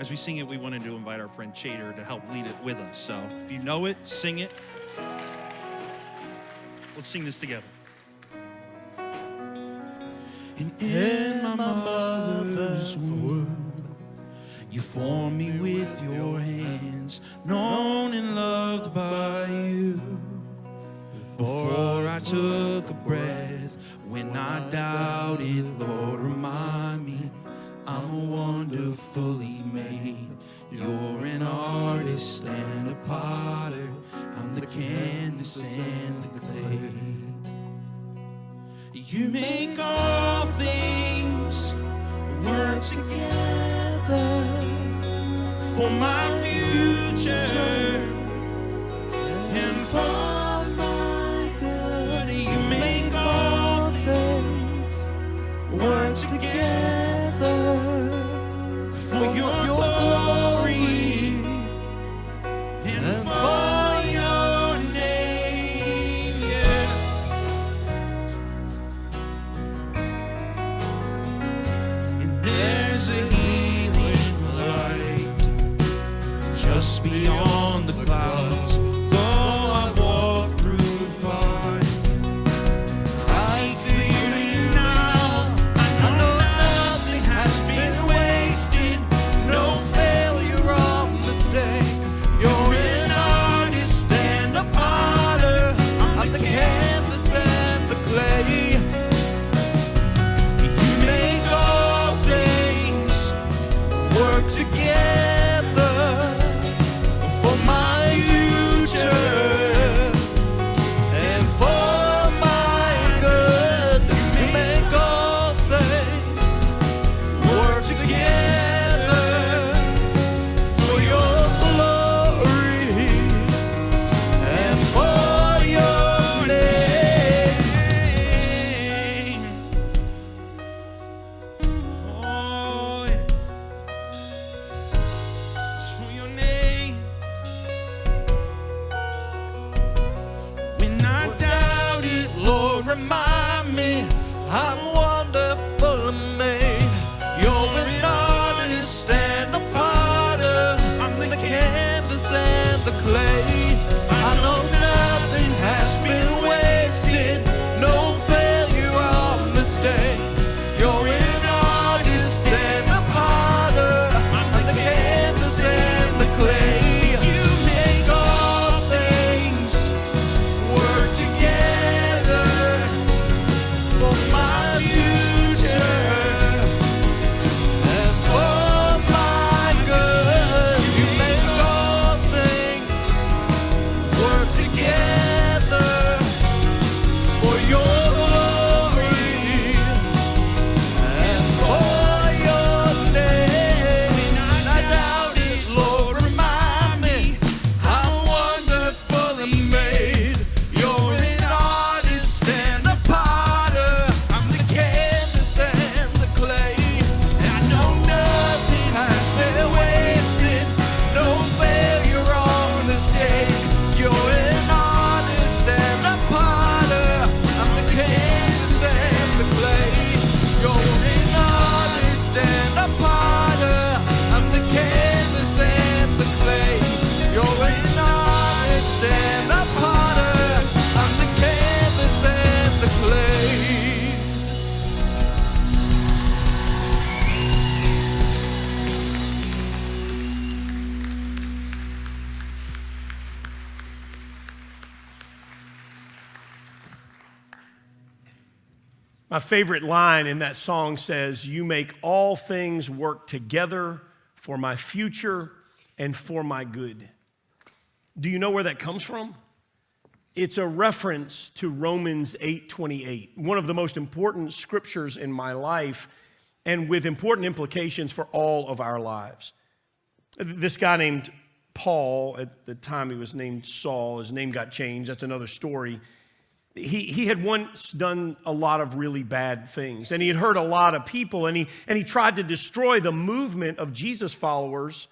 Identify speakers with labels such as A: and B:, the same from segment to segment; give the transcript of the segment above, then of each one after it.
A: As we sing it, we wanted to invite our friend Chater to help lead it with us. So if you know it, sing it. Let's sing this together. And in my mother's womb, you formed me with your hands, known and loved by you. Before I took a breath, when I doubted, Lord, remind me, I'm wonderfully made. You're an artist and a potter, I'm the canvas and the clay. You make all things work together for my future and for my good. You make all things work together for your glory and for your name. Yeah. And there's a healing light just beyond the clouds. Though I walk through fire, I see clearly now. I know nothing has been wasted, no failure or mistake. You're an artist and a potter, I'm the canvas and the clay. You make all things work together for my future and for my good. You make all things work together for your glory and for your name. Oh, yeah. It's for your name. When I doubt it, Lord, remind me I'm wonderfully made. You're an artist and a potter, I'm the canvas and the clay. I know nothing has been wasted, no failure or mistake. You're an artist and a potter, I'm the canvas and the clay. You make all things work together for my future and for my good. You make all things work together for your glory and for your name. When I doubt it, Lord, remind me I'm wonderfully made. You're an artist and a potter, I'm the canvas and the clay. I know nothing has been wasted, no failure or mistake. You're an artist and a potter, I'm the canvas and the clay. You're an artist and a potter, I'm the canvas and the clay. You're an artist and a potter, I'm the canvas and the clay.
B: My favorite line in that song says, "You make all things work together for my future and for my good." Do you know where that comes from? It's a reference to Romans 8:28, one of the most important scriptures in my life and with important implications for all of our lives. This guy named Paul, at the time he was named Saul, his name got changed, that's another story. He had once done a lot of really bad things, and he had hurt a lot of people, and he tried to destroy the movement of Jesus followers,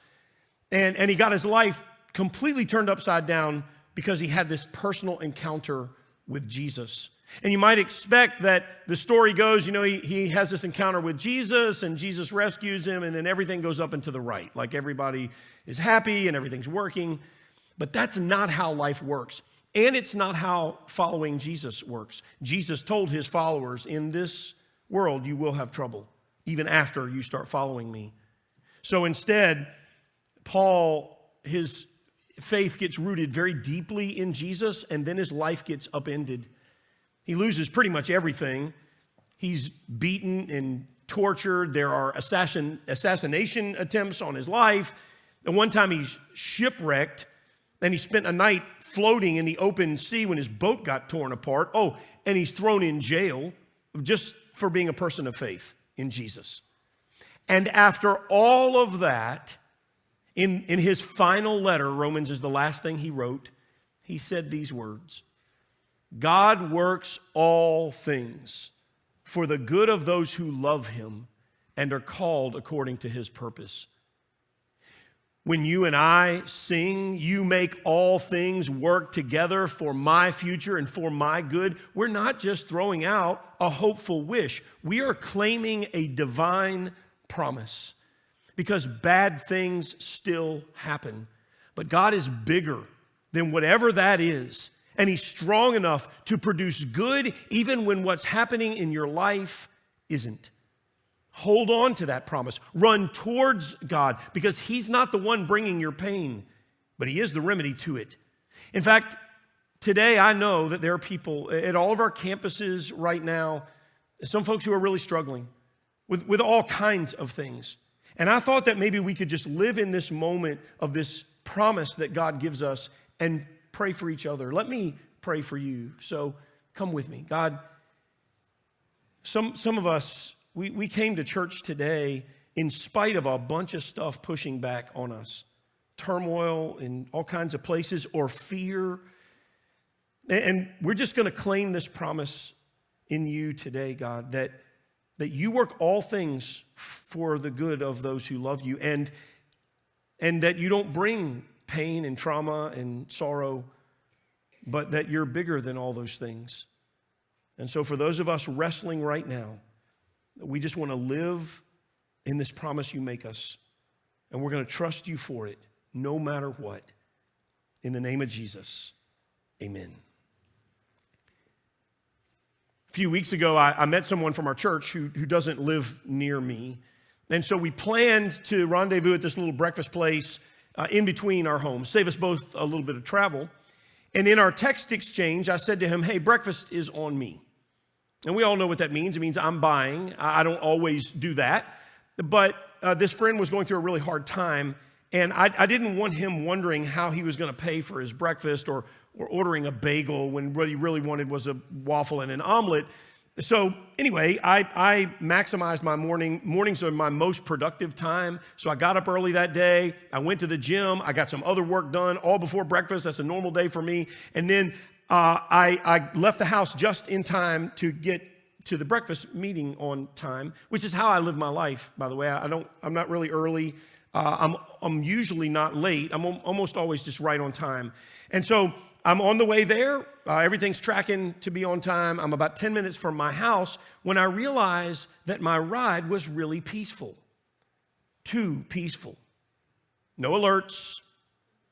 B: and he got his life completely turned upside down because he had this personal encounter with Jesus. And you might expect that the story goes, he has this encounter with Jesus and Jesus rescues him and then everything goes up and to the right. Like everybody is happy and everything's working. But that's not how life works. And it's not how following Jesus works. Jesus told his followers, in this world you will have trouble, even after you start following me. So instead, Paul, his faith gets rooted very deeply in Jesus, and then his life gets upended. He loses pretty much everything. He's beaten and tortured. There are assassination attempts on his life. And one time he's shipwrecked, and he spent a night floating in the open sea when his boat got torn apart. Oh, and he's thrown in jail just for being a person of faith in Jesus. And after all of that, in his final letter, Romans is the last thing he wrote, he said these words: God works all things for the good of those who love him and are called according to his purpose. When you and I sing, you make all things work together for my future and for my good, we're not just throwing out a hopeful wish. We are claiming a divine promise, because bad things still happen. But God is bigger than whatever that is. And he's strong enough to produce good even when what's happening in your life isn't. Hold on to that promise. Run towards God, because he's not the one bringing your pain, but he is the remedy to it. In fact, today I know that there are people at all of our campuses right now, some folks who are really struggling with all kinds of things. And I thought that maybe we could just live in this moment of this promise that God gives us and pray for each other. Let me pray for you. So come with me. God, some of us, we came to church today in spite of a bunch of stuff pushing back on us. Turmoil in all kinds of places, or fear. And we're just going to claim this promise in you today, God, that you work all things for the good of those who love you, and that you don't bring pain and trauma and sorrow, but that you're bigger than all those things. And so for those of us wrestling right now, we just want to live in this promise you make us, and we're going to trust you for it no matter what. In the name of Jesus, amen. A few weeks ago, I met someone from our church who doesn't live near me. And so we planned to rendezvous at this little breakfast place in between our homes, save us both a little bit of travel. And in our text exchange, I said to him, hey, breakfast is on me. And we all know what that means. It means I'm buying. I don't always do that. But this friend was going through a really hard time, and I didn't want him wondering how he was going to pay for his breakfast or ordering a bagel when what he really wanted was a waffle and an omelet. So anyway, I maximized my morning. Mornings are my most productive time. So I got up early that day. I went to the gym. I got some other work done all before breakfast. That's a normal day for me. And then I left the house just in time to get to the breakfast meeting on time, which is how I live my life, by the way. I'm not really early. I'm usually not late. I'm almost always just right on time. And so I'm on the way there. Everything's tracking to be on time. I'm about 10 minutes from my house when I realize that my ride was really peaceful. Too peaceful. No alerts,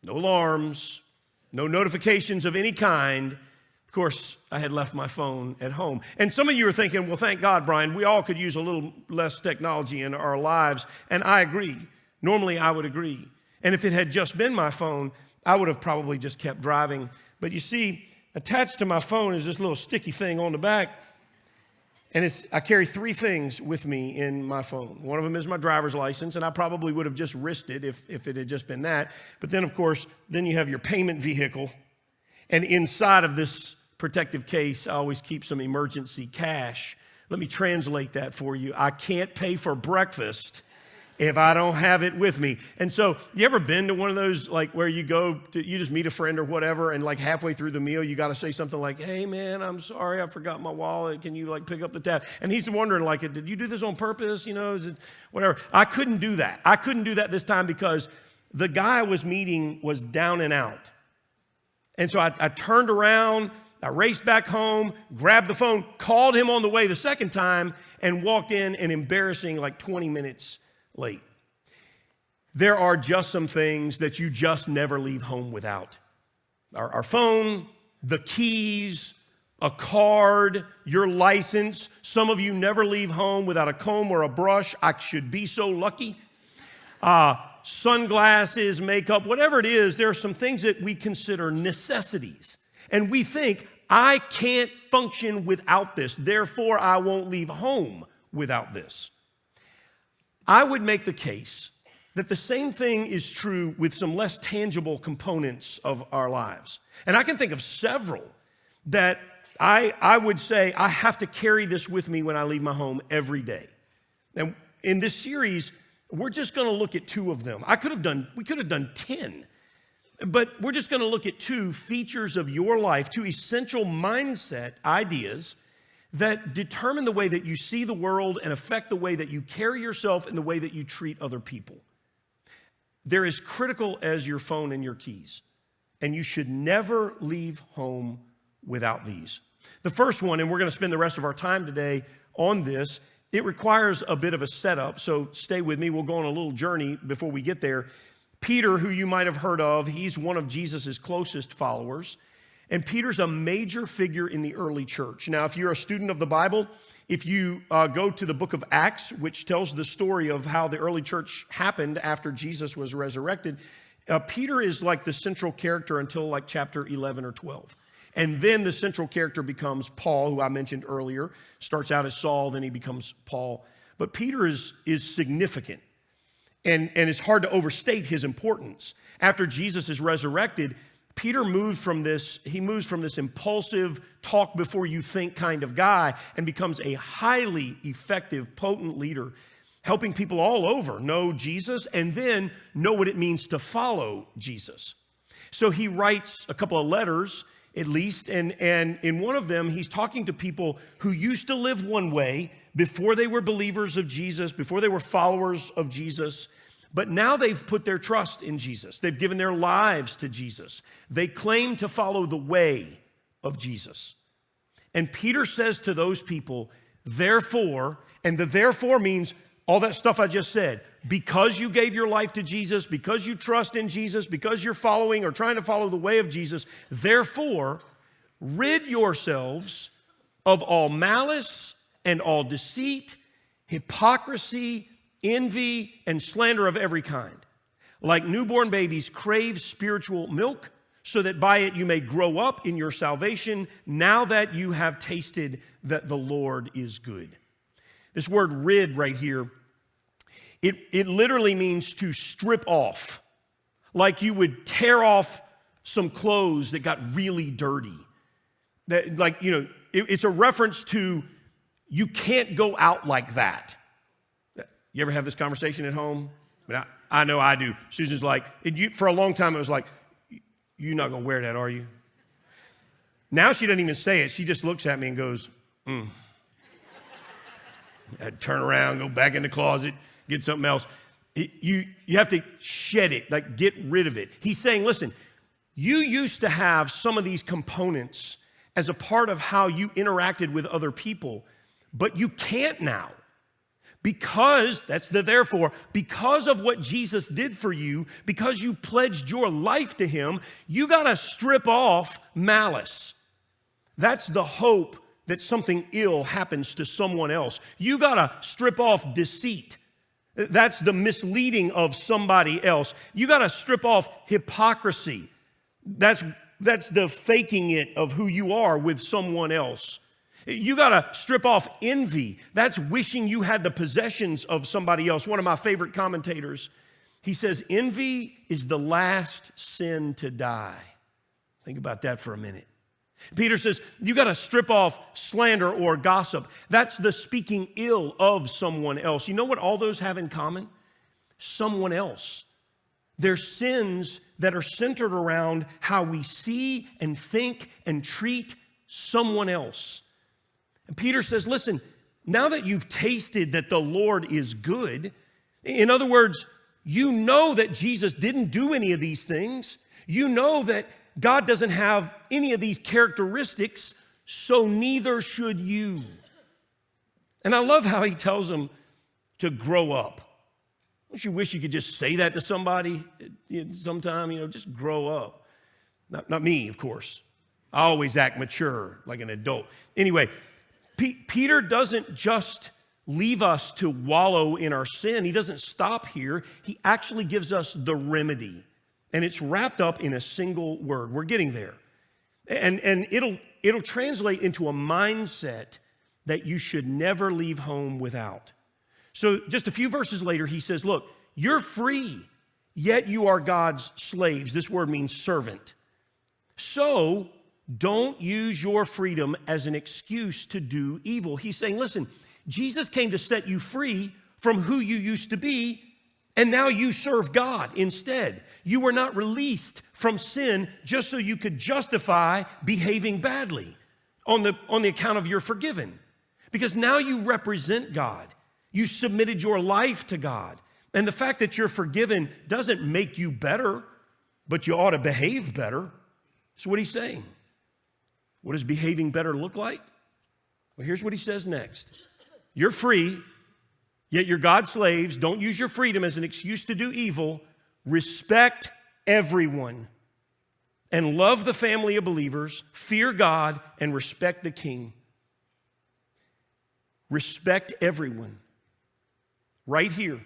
B: no alarms, no notifications of any kind. Of course, I had left my phone at home. And some of you are thinking, well, thank God, Brian, we all could use a little less technology in our lives. And I agree. Normally, I would agree. And if it had just been my phone, I would have probably just kept driving. But you see, attached to my phone is this little sticky thing on the back. And I carry 3 things with me in my phone. One of them is my driver's license, and I probably would have just risked it if it had just been that. But then, of course, then you have your payment vehicle. And inside of this protective case, I always keep some emergency cash. Let me translate that for you. I can't pay for breakfast if I don't have it with me. And so, you ever been to one of those, like, where you just meet a friend or whatever, and like halfway through the meal, you got to say something like, hey man, I'm sorry, I forgot my wallet. Can you like pick up the tab? And he's wondering like, did you do this on purpose? Is it whatever? I couldn't do that. I couldn't do that this time because the guy I was meeting was down and out. And so I turned around, I raced back home, grabbed the phone, called him on the way the second time, and walked in an embarrassing 20 minutes late. There are just some things that you just never leave home without. Our phone, the keys, a card, your license. Some of you never leave home without a comb or a brush. I should be so lucky. Sunglasses, makeup, whatever it is, there are some things that we consider necessities. And we think, I can't function without this, therefore I won't leave home without this. I would make the case that the same thing is true with some less tangible components of our lives. And I can think of several that I would say I have to carry this with me when I leave my home every day. And in this series, we're just going to look at two of them. We could have done 10, but we're just going to look at two features of your life, two essential mindset ideas that determine the way that you see the world and affect the way that you carry yourself and the way that you treat other people. They're as critical as your phone and your keys, and you should never leave home without these. The first one, and we're going to spend the rest of our time today on this, it requires a bit of a setup, so stay with me. We'll go on a little journey before we get there. Peter, who you might have heard of, he's one of Jesus' closest followers, and Peter's a major figure in the early church. Now, if you're a student of the Bible, if you go to the book of Acts, which tells the story of how the early church happened after Jesus was resurrected, Peter is like the central character until chapter 11 or 12. And then the central character becomes Paul, who I mentioned earlier. Starts out as Saul, then he becomes Paul. But Peter is significant, and it's hard to overstate his importance. After Jesus is resurrected, Peter moves from this impulsive, talk before you think kind of guy and becomes a highly effective, potent leader, helping people all over know Jesus and then know what it means to follow Jesus. So he writes a couple of letters, at least, and in one of them, he's talking to people who used to live one way before they were believers of Jesus, before they were followers of Jesus, but now they've put their trust in Jesus. They've given their lives to Jesus. They claim to follow the way of Jesus. And Peter says to those people, therefore, and the therefore means all that stuff I just said, because you gave your life to Jesus, because you trust in Jesus, because you're following or trying to follow the way of Jesus, therefore, rid yourselves of all malice and all deceit, hypocrisy, envy, and slander of every kind. Like newborn babies, crave spiritual milk, so that by it you may grow up in your salvation, now that you have tasted that the Lord is good. This word rid right here, it literally means to strip off, like you would tear off some clothes that got really dirty. It's a reference to you can't go out like that. You ever have this conversation at home? I know I do. Susan's like, for a long time it was like, you're not going to wear that, are you? Now she doesn't even say it. She just looks at me and goes, I'd turn around, go back in the closet, get something else. You have to shed it, get rid of it. He's saying, listen, you used to have some of these components as a part of how you interacted with other people, but you can't now. Because, that's the therefore, because of what Jesus did for you, because you pledged your life to him, you got to strip off malice. That's the hope that something ill happens to someone else. You got to strip off deceit. That's the misleading of somebody else. You got to strip off hypocrisy. That's the faking it of who you are with someone else. You got to strip off envy. That's wishing you had the possessions of somebody else. One of my favorite commentators, he says, envy is the last sin to die. Think about that for a minute. Peter says, you got to strip off slander or gossip. That's the speaking ill of someone else. You know what all those have in common? Someone else. They're sins that are centered around how we see and think and treat someone else. And Peter says, listen, now that you've tasted that the Lord is good, in other words, you know that Jesus didn't do any of these things. You know that God doesn't have any of these characteristics, so neither should you. And I love how he tells them to grow up. Don't you wish you could just say that to somebody sometime, just grow up? Not me, of course. I always act mature like an adult. Anyway, Peter doesn't just leave us to wallow in our sin. He doesn't stop here. He actually gives us the remedy. And it's wrapped up in a single word. We're getting there. And it'll translate into a mindset that you should never leave home without. So just a few verses later, he says, look, you're free, yet you are God's slaves. This word means servant. So don't use your freedom as an excuse to do evil. He's saying, listen, Jesus came to set you free from who you used to be, and now you serve God instead. You were not released from sin just so you could justify behaving badly on the account of you're forgiven. Because now you represent God. You submitted your life to God. And the fact that you're forgiven doesn't make you better, but you ought to behave better. That's what he's saying. What does behaving better look like? Well, here's what he says next. You're free, yet you're God's slaves. Don't use your freedom as an excuse to do evil. Respect everyone and love the family of believers. Fear God and respect the king. Respect everyone. Right here.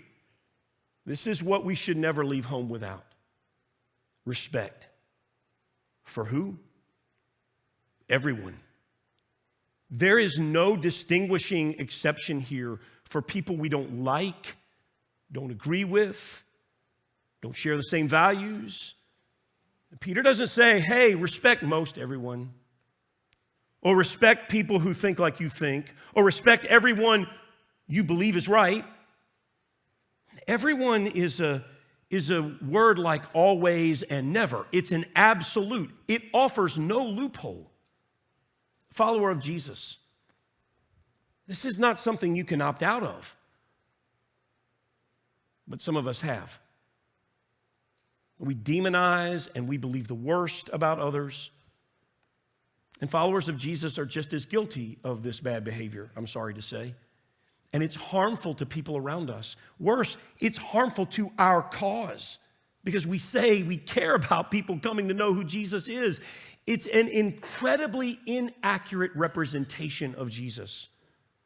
B: This is what we should never leave home without. Respect. For who? Everyone. There is no distinguishing exception here for people we don't like, don't agree with, don't share the same values. Peter doesn't say, hey, respect most everyone, or respect people who think like you think, or respect everyone you believe is right. Everyone is a word like always and never. It's an absolute. It offers no loophole. Follower of Jesus, this is not something you can opt out of, but some of us have. We demonize and we believe the worst about others. And followers of Jesus are just as guilty of this bad behavior, I'm sorry to say. And it's harmful to people around us. Worse, it's harmful to our cause because we say we care about people coming to know who Jesus is. It's an incredibly inaccurate representation of Jesus,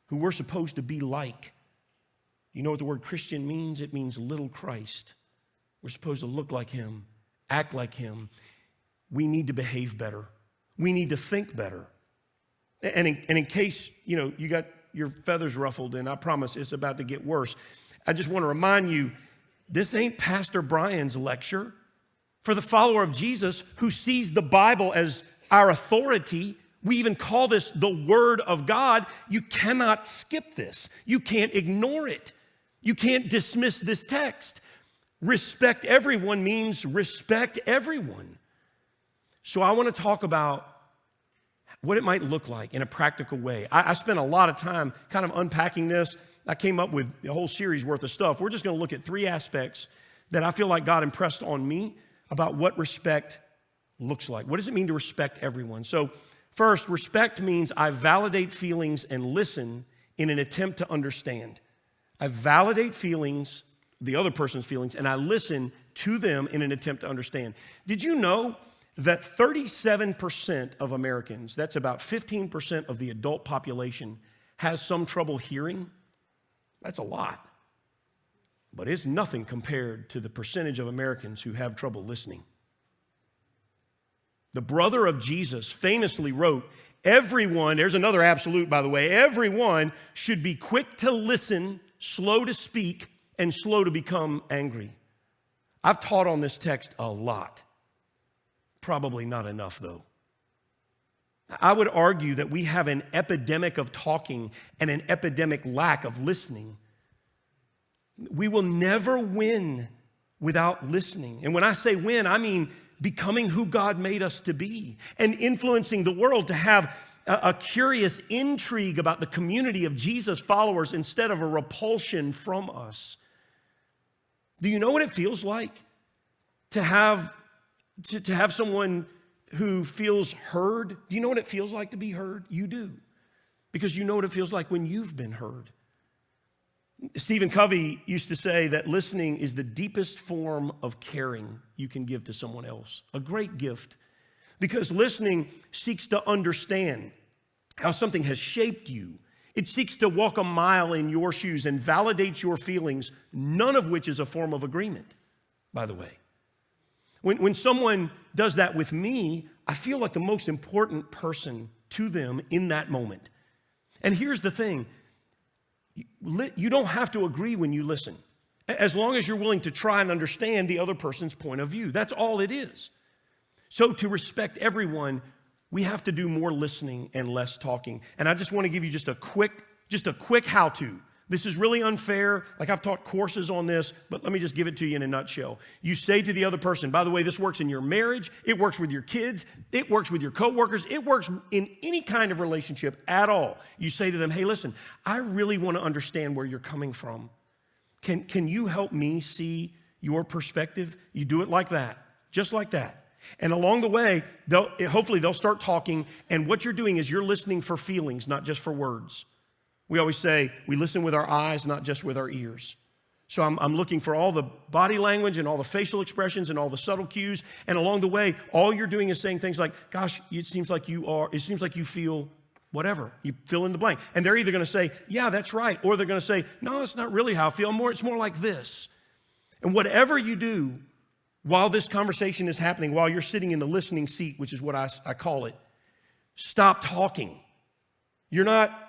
B: who we're supposed to be like. You know what the word Christian means? It means little Christ. We're supposed to look like him, act like him. We need to behave better. We need to think better. And in case, you got your feathers ruffled, and I promise it's about to get worse, I just want to remind you, this ain't Pastor Brian's lecture. For the follower of Jesus who sees the Bible as our authority, we even call this the Word of God. You cannot skip this. You can't ignore it. You can't dismiss this text. Respect everyone means respect everyone. So I want to talk about what it might look like in a practical way. I spent a lot of time kind of unpacking this. I came up with a whole series worth of stuff. We're just going to look at 3 aspects that I feel like God impressed on me about what respect looks like. What does it mean to respect everyone? So first, respect means I validate feelings and listen in an attempt to understand. I validate feelings, the other person's feelings, and I listen to them in an attempt to understand. Did you know that 37% of Americans, that's about 15% of the adult population, has some trouble hearing? That's a lot. But it's nothing compared to the percentage of Americans who have trouble listening. The brother of Jesus famously wrote, everyone, there's another absolute by the way, everyone should be quick to listen, slow to speak, and slow to become angry. I've taught on this text a lot. Probably not enough, though. I would argue that we have an epidemic of talking and an epidemic lack of listening. We will never win without listening. And when I say win, I mean becoming who God made us to be and influencing the world to have a curious intrigue about the community of Jesus followers instead of a repulsion from us. Do you know what it feels like to have someone who feels heard, do you know what it feels like to be heard? You do, because you know what it feels like when you've been heard. Stephen Covey used to say that listening is the deepest form of caring you can give to someone else. A great gift, because listening seeks to understand how something has shaped you. It seeks to walk a mile in your shoes and validate your feelings, none of which is a form of agreement, by the way. When someone does that with me, I feel like the most important person to them in that moment. And here's the thing. You don't have to agree when you listen, as long as you're willing to try and understand the other person's point of view. That's all it is. So to respect everyone, we have to do more listening and less talking. And I just want to give you just a quick how-to. This is really unfair. Like, I've taught courses on this, but let me just give it to you in a nutshell. You say to the other person, by the way, this works in your marriage, it works with your kids, it works with your coworkers, it works in any kind of relationship at all. You say to them, hey, listen, I really want to understand where you're coming from. Can you help me see your perspective? You do it like that, just like that. And along the way, hopefully they'll start talking, and what you're doing is you're listening for feelings, not just for words. We always say we listen with our eyes, not just with our ears. So I'm looking for all the body language and all the facial expressions and all the subtle cues. And along the way, all you're doing is saying things like, gosh, it seems like you feel whatever. You fill in the blank. And they're either going to say, yeah, that's right. Or they're going to say, no, it's not really how I feel. It's more like this. And whatever you do while this conversation is happening, while you're sitting in the listening seat, which is what I call it, stop talking. You're not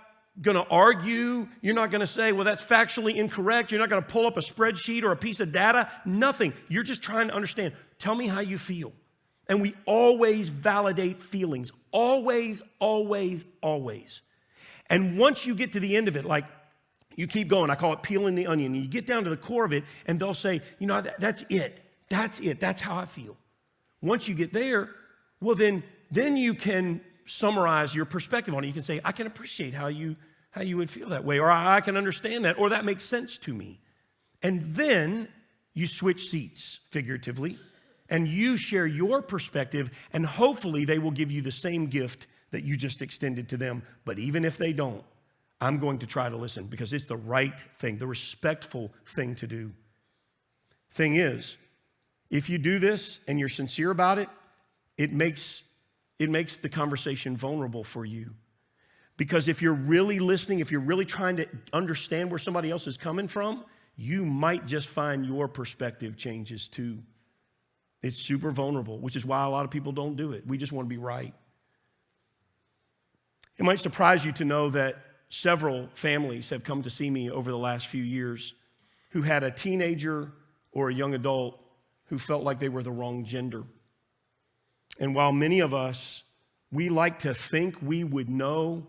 B: going to argue. You're not going to say, well, that's factually incorrect. You're not going to pull up a spreadsheet or a piece of data. Nothing. You're just trying to understand. Tell me how you feel. And we always validate feelings. Always, always, always. And once you get to the end of it, like you keep going, I call it peeling the onion. You get down to the core of it, and they'll say, you know, that's it. That's it. That's how I feel. Once you get there, well, then you can summarize your perspective on it. You can say, I can appreciate how you would feel that way, or I can understand that, or that makes sense to me. And then you switch seats, figuratively, and you share your perspective, and hopefully they will give you the same gift that you just extended to them. But even if they don't, I'm going to try to listen, because it's the right thing, the respectful thing to do. Thing is, if you do this and you're sincere about it, it makes the conversation vulnerable for you. Because if you're really listening, if you're really trying to understand where somebody else is coming from, you might just find your perspective changes too. It's super vulnerable, which is why a lot of people don't do it. We just want to be right. It might surprise you to know that several families have come to see me over the last few years who had a teenager or a young adult who felt like they were the wrong gender. And while many of us, we like to think we would know,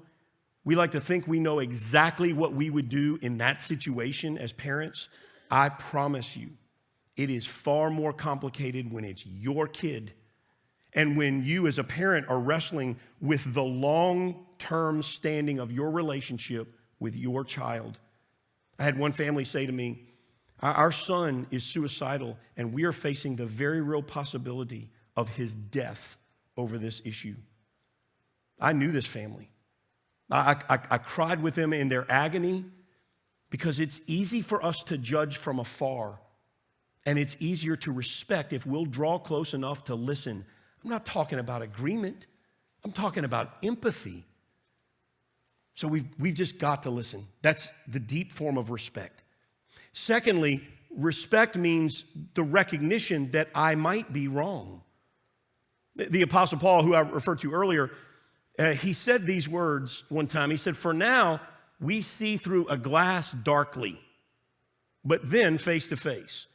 B: we like to think we know exactly what we would do in that situation as parents, I promise you, it is far more complicated when it's your kid and when you as a parent are wrestling with the long-term standing of your relationship with your child. I had one family say to me, our son is suicidal and we are facing the very real possibility of his death over this issue. I knew this family. I cried with them in their agony because it's easy for us to judge from afar, and it's easier to respect if we'll draw close enough to listen. I'm not talking about agreement. I'm talking about empathy. So we've just got to listen. That's the deep form of respect. Secondly, respect means the recognition that I might be wrong. The Apostle Paul, who I referred to earlier, he said these words one time. He said, for now, we see through a glass darkly, but then face to face.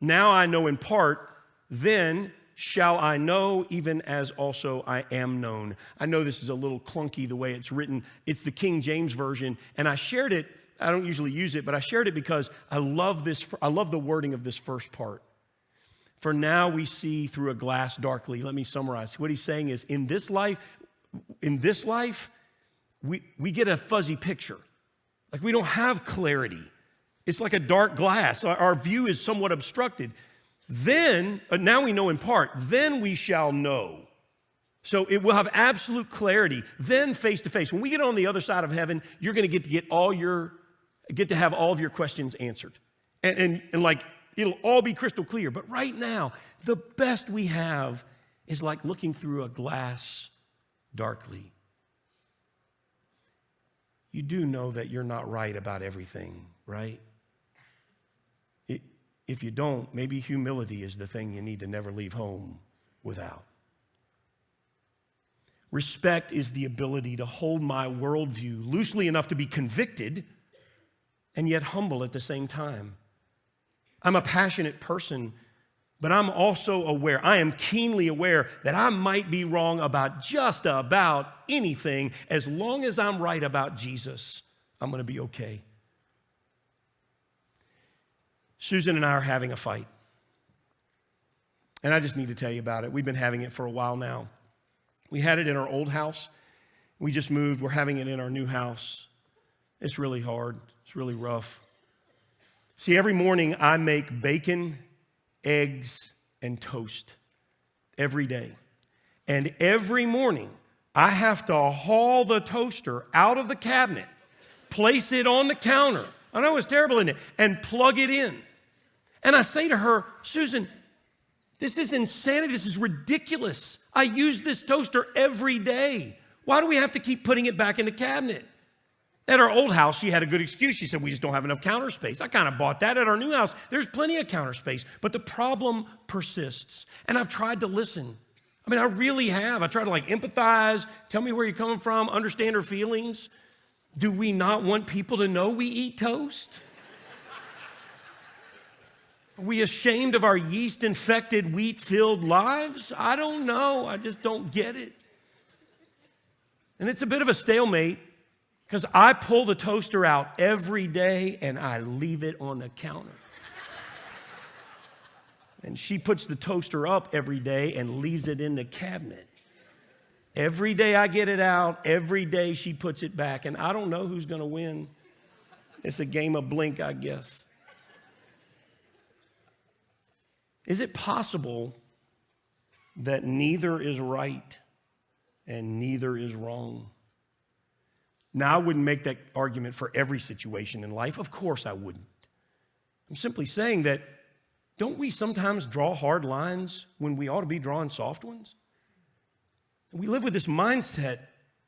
B: Now I know in part, then shall I know even as also I am known. I know this is a little clunky the way it's written. It's the King James Version, and I shared it. I don't usually use it, but I shared it because I love this. I love the wording of this first part. For now we see through a glass darkly. Let me summarize. What he's saying is, in this life, we get a fuzzy picture. Like, we don't have clarity. It's like a dark glass. Our view is somewhat obstructed. Then, now we know in part, then we shall know. So it will have absolute clarity. Then face to face. When we get on the other side of heaven, you're going to get to have all of your questions answered. And like, it'll all be crystal clear. But right now, the best we have is like looking through a glass darkly. You do know that you're not right about everything, right? If you don't, maybe humility is the thing you need to never leave home without. Respect is the ability to hold my worldview loosely enough to be convicted and yet humble at the same time. I'm a passionate person, but I'm also aware, I am keenly aware that I might be wrong about just about anything. As long as I'm right about Jesus, I'm going to be okay. Susan and I are having a fight. And I just need to tell you about it. We've been having it for a while now. We had it in our old house. We just moved. We're having it in our new house. It's really hard. It's really rough. See, every morning I make bacon, eggs, and toast every day. And every morning I have to haul the toaster out of the cabinet, place it on the counter. I know it's terrible, isn't it? And plug it in. And I say to her, Susan, this is insanity. This is ridiculous. I use this toaster every day. Why do we have to keep putting it back in the cabinet? At our old house, she had a good excuse. She said, we just don't have enough counter space. I kind of bought that. At our new house, there's plenty of counter space. But the problem persists. And I've tried to listen. I mean, I really have. I try to empathize, tell me where you're coming from, understand her feelings. Do we not want people to know we eat toast? Are we ashamed of our yeast-infected, wheat-filled lives? I don't know. I just don't get it. And it's a bit of a stalemate because I pull the toaster out every day and I leave it on the counter. And she puts the toaster up every day and leaves it in the cabinet. Every day I get it out, every day she puts it back, and I don't know who's going to win. It's a game of blink, I guess. Is it possible that neither is right and neither is wrong? Now, I wouldn't make that argument for every situation in life. Of course I wouldn't. I'm simply saying that don't we sometimes draw hard lines when we ought to be drawing soft ones? We live with this mindset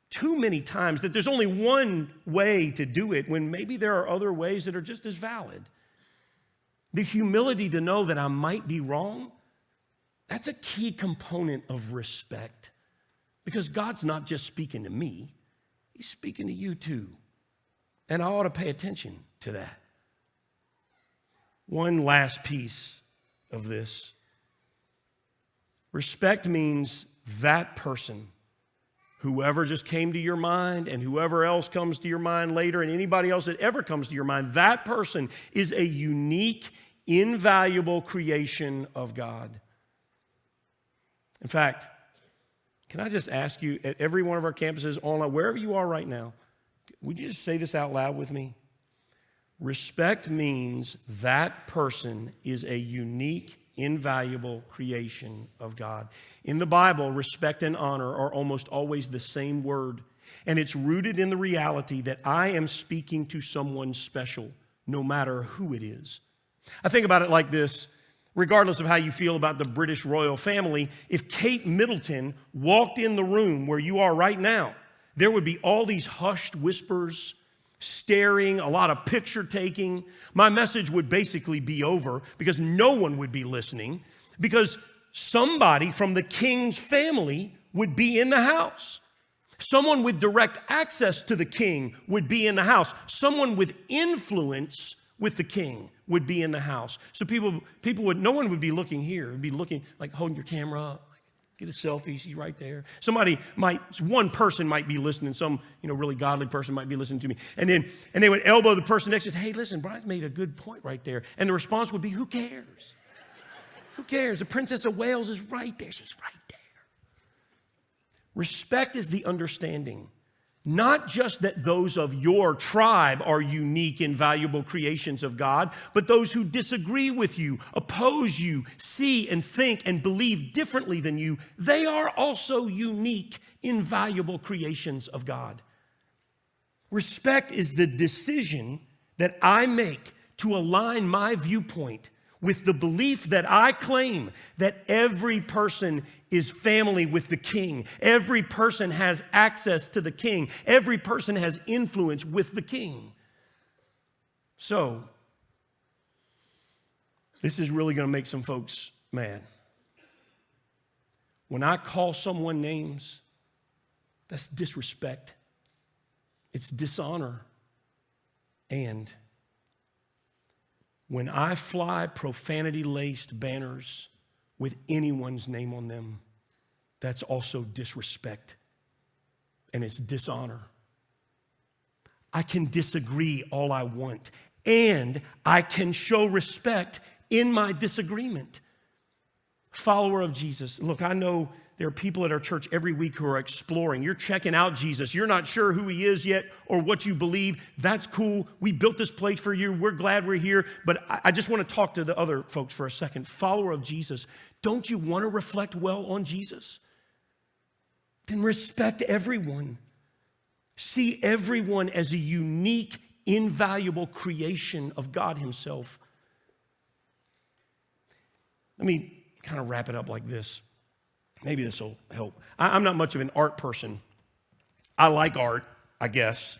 B: too many times that there's only one way to do it when maybe there are other ways that are just as valid. The humility to know that I might be wrong, that's a key component of respect. Because God's not just speaking to me, He's speaking to you too. And I ought to pay attention to that. One last piece of this. Respect means that person, whoever just came to your mind and whoever else comes to your mind later and anybody else that ever comes to your mind, that person is a unique, invaluable creation of God. In fact, can I just ask you at every one of our campuses, online, wherever you are right now, would you just say this out loud with me? Respect means that person is a unique, invaluable creation of God. In the Bible, respect and honor are almost always the same word, and it's rooted in the reality that I am speaking to someone special, no matter who it is. I think about it like this. Regardless of how you feel about the British royal family, if Kate Middleton walked in the room where you are right now, there would be all these hushed whispers, staring, a lot of picture taking. My message would basically be over because no one would be listening because somebody from the king's family would be in the house. Someone with direct access to the king would be in the house. Someone with influence with the king would be in the house. So no one would be looking here. It would be looking like holding your camera up. Get a selfie, she's right there. One person might be listening, some really godly person might be listening to me. And they would elbow the person next to us, hey, listen, Brian's made a good point right there. And the response would be, who cares? Who cares? The Princess of Wales is right there. She's right there. Respect is the understanding, Not just that those of your tribe are unique and valuable creations of God, but those who disagree with you, oppose you, see and think and believe differently than you, they are also unique, invaluable creations of God. Respect is the decision that I make to align my viewpoint with the belief that I claim that every person is family with the King. Every person has access to the King. Every person has influence with the King. So, this is really going to make some folks mad. When I call someone names, that's disrespect. It's dishonor. And when I fly profanity-laced banners with anyone's name on them, that's also disrespect, and it's dishonor. I can disagree all I want, and I can show respect in my disagreement. Follower of Jesus, look, I know there are people at our church every week who are exploring. You're checking out Jesus. You're not sure who he is yet or what you believe. That's cool. We built this place for you. We're glad we're here. But I just want to talk to the other folks for a second. Follower of Jesus, don't you want to reflect well on Jesus? Then respect everyone. See everyone as a unique, invaluable creation of God himself. Let me kind of wrap it up like this. Maybe this will help. I'm not much of an art person. I like art, I guess.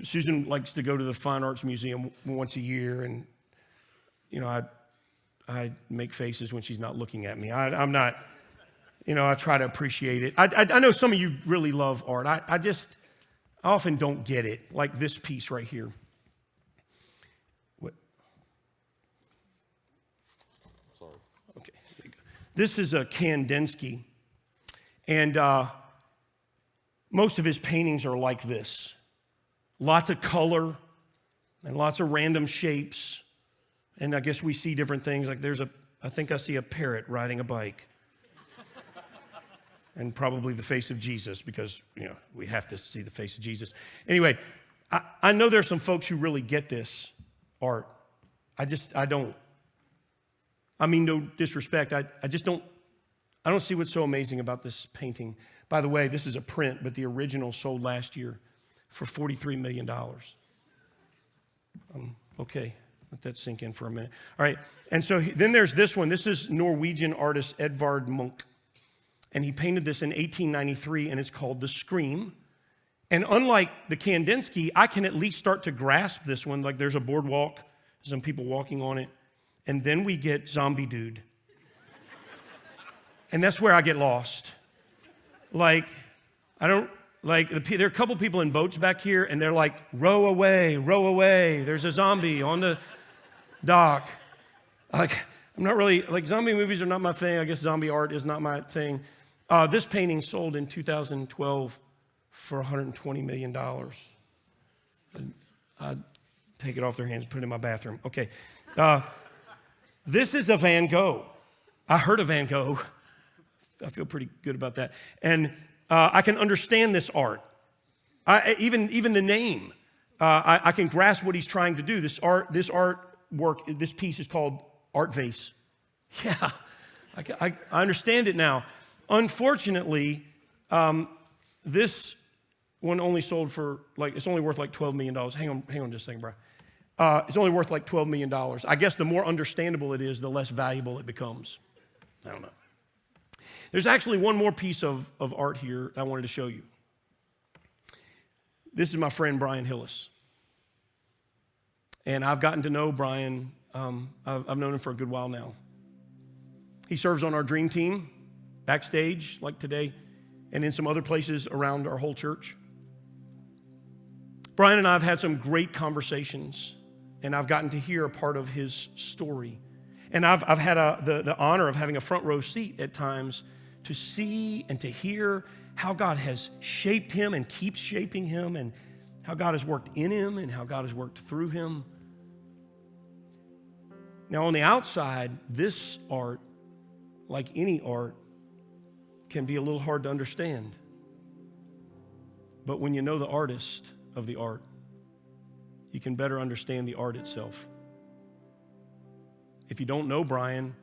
B: Susan likes to go to the Fine Arts Museum once a year, and, you know, I make faces when she's not looking at me. I'm not, you know, I try to appreciate it. I know some of you really love art. I often don't get it, like this piece right here. This is a Kandinsky, and most of his paintings are like this. Lots of color and lots of random shapes, and I guess we see different things. Like I think I see a parrot riding a bike, and probably the face of Jesus, because, you know, we have to see the face of Jesus. Anyway, I know there's some folks who really get this art. I don't. I mean, no disrespect. I don't see what's so amazing about this painting. By the way, this is a print, but the original sold last year for $43 million. Okay, let that sink in for a minute. All right, and so then there's this one. This is Norwegian artist Edvard Munch, and he painted this in 1893, and it's called The Scream. And unlike the Kandinsky, I can at least start to grasp this one. Like, there's a boardwalk, some people walking on it. And then we get Zombie Dude. And that's where I get lost. Like, there are a couple people in boats back here, and they're like, row away, there's a zombie on the dock. Like, I'm not really, like, zombie movies are not my thing. I guess zombie art is not my thing. This painting sold in 2012 for $120 million. I'd take it off their hands and put it in my bathroom. Okay. This is a Van Gogh. I heard of Van Gogh. I feel pretty good about that. And I can understand this art. Even the name. I can grasp what he's trying to do. This artwork, this piece is called Art Vase. Yeah, I understand it now. Unfortunately, this one only sold for, it's only worth like $12 million. Hang on just a second, bro. It's only worth like $12 million. I guess the more understandable it is, the less valuable it becomes. I don't know. There's actually one more piece of art here I wanted to show you. This is my friend Brian Hillis. And I've gotten to know Brian. I've known him for a good while now. He serves on our dream team, backstage, like today, and in some other places around our whole church. Brian and I have had some great conversations, and I've gotten to hear a part of his story. And I've had the honor of having a front row seat at times to see and to hear how God has shaped him and keeps shaping him, and how God has worked in him and how God has worked through him. Now, on the outside, this art, like any art, can be a little hard to understand. But when you know the artist of the art, you can better understand the art itself. If you don't know Brian,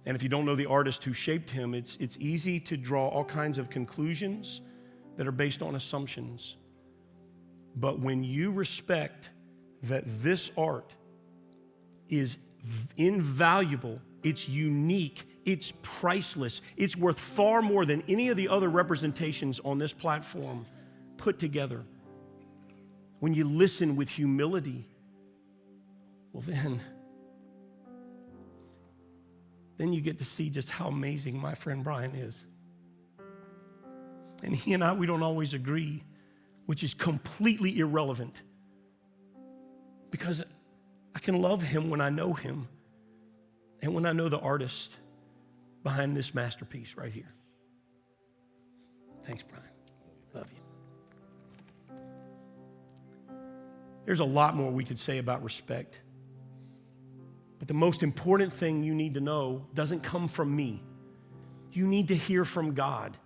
B: and if you don't know the artist who shaped him, it's easy to draw all kinds of conclusions that are based on assumptions. But when you respect that this art is invaluable, it's unique, it's priceless, it's worth far more than any of the other representations on this platform put together. When you listen with humility, well then you get to see just how amazing my friend Brian is. And he and I, we don't always agree, which is completely irrelevant, because I can love him when I know him and when I know the artist behind this masterpiece right here. Thanks, Brian. Love you. There's a lot more we could say about respect, but the most important thing you need to know doesn't come from me. You need to hear from God.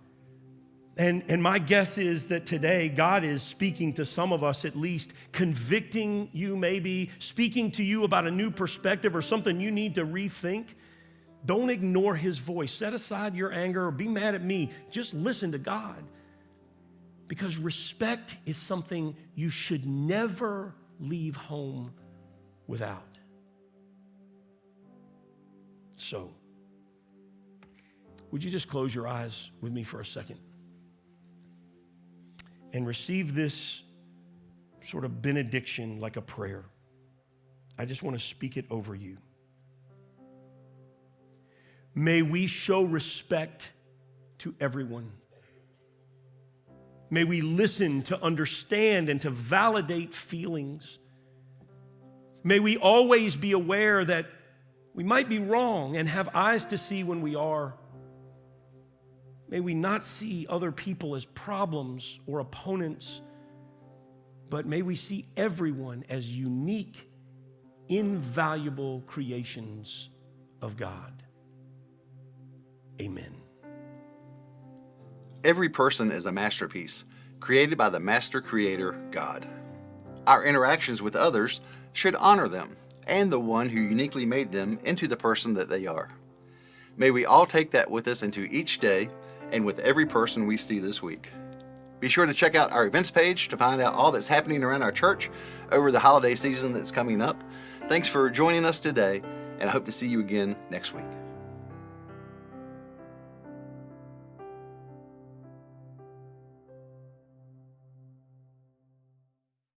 B: And my guess is that today God is speaking to some of us, at least convicting you, maybe speaking to you about a new perspective or something you need to rethink. Don't ignore his voice. Set aside your anger or be mad at me. Just listen to God. Because respect is something you should never leave home without. So, would you just close your eyes with me for a second and receive this sort of benediction like a prayer? I just want to speak it over you. May we show respect to everyone. May we listen to understand and to validate feelings. May we always be aware that we might be wrong and have eyes to see when we are. May we not see other people as problems or opponents, but may we see everyone as unique, invaluable creations of God. Amen.
C: Every person is a masterpiece, created by the master creator, God. Our interactions with others should honor them and the one who uniquely made them into the person that they are. May we all take that with us into each day and with every person we see this week. Be sure to check out our events page to find out all that's happening around our church over the holiday season that's coming up. Thanks for joining us today, and I hope to see you again next week.